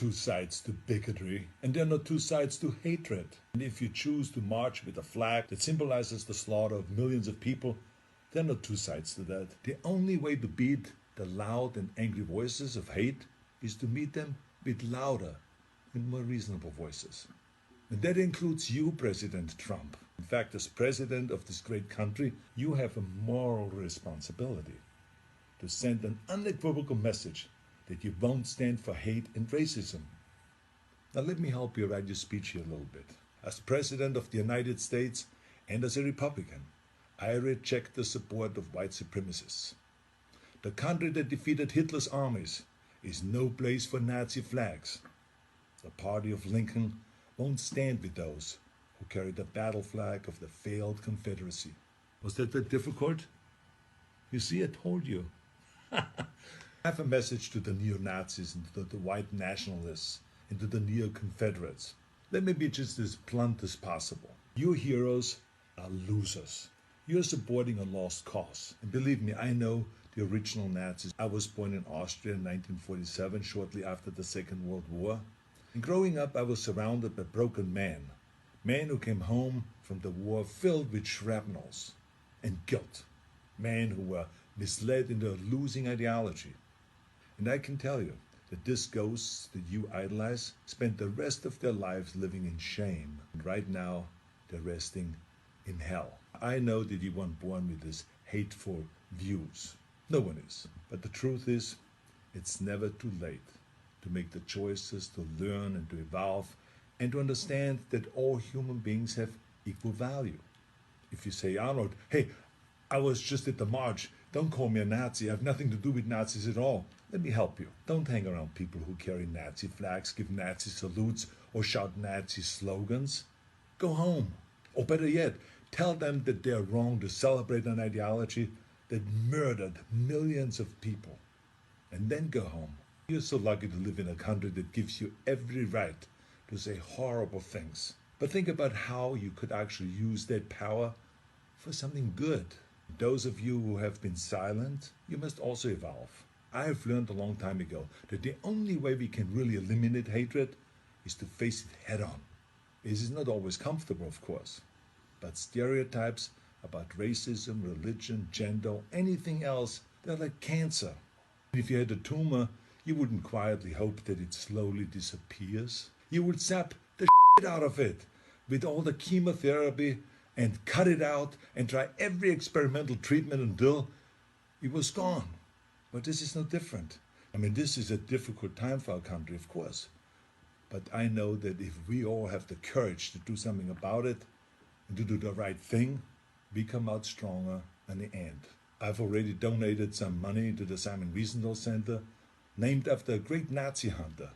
two sides to bigotry, and there are no two sides to hatred. And if you choose to march with a flag that symbolizes the slaughter of millions of people, there are no two sides to that. The only way to beat the loud and angry voices of hate is to meet them with louder and more reasonable voices. And that includes you, President Trump. In fact, as president of this great country, you have a moral responsibility to send an unequivocal message that you won't stand for hate and racism. Now let me help you write your speech here a little bit. As President of the United States and as a Republican, I reject the support of white supremacists. The country that defeated Hitler's armies is no place for Nazi flags. The party of Lincoln won't stand with those who carry the battle flag of the failed Confederacy. Was that that difficult? You see, I told you. I have a message to the neo-Nazis and to the white nationalists and to the neo-Confederates. Let me be just as blunt as possible. Your heroes are losers. You're supporting a lost cause. And believe me, I know the original Nazis. I was born in Austria in 1947, shortly after the Second World War. And growing up, I was surrounded by broken men who came home from the war filled with shrapnels and guilt, men who were misled into a losing ideology. And I can tell you that these ghosts that you idolize spent the rest of their lives living in shame. And right now, they're resting in hell. I know that you weren't born with these hateful views. No one is. But the truth is, it's never too late to make the choices, to learn and to evolve, and to understand that all human beings have equal value. If you say, Arnold, hey, I was just at the march, don't call me a Nazi, I have nothing to do with Nazis at all. Let me help you. Don't hang around people who carry Nazi flags, give Nazi salutes, or shout Nazi slogans. Go home. Or better yet, tell them that they're wrong to celebrate an ideology that murdered millions of people. And then go home. You're so lucky to live in a country that gives you every right to say horrible things. But think about how you could actually use that power for something good. Those of you who have been silent, you must also evolve. I have learned a long time ago that the only way we can really eliminate hatred is to face it head on. This is not always comfortable, of course, but stereotypes about racism, religion, gender, anything else, they're like cancer. If you had a tumor, you wouldn't quietly hope that it slowly disappears. You would sap the shit out of it with all the chemotherapy and cut it out and try every experimental treatment until it was gone. But this is no different. I mean, this is a difficult time for our country, of course. But I know that if we all have the courage to do something about it and to do the right thing, we come out stronger in the end. I've already donated some money to the Simon Wiesenthal Center, named after a great Nazi hunter,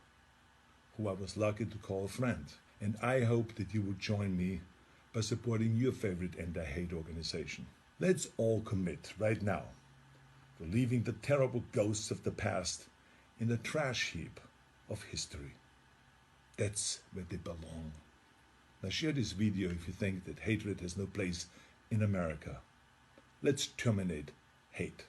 who I was lucky to call a friend. And I hope that you will join me by supporting your favorite anti-hate organization. Let's all commit right now to leaving the terrible ghosts of the past in the trash heap of history. That's where they belong. Now share this video if you think that hatred has no place in America. Let's terminate hate.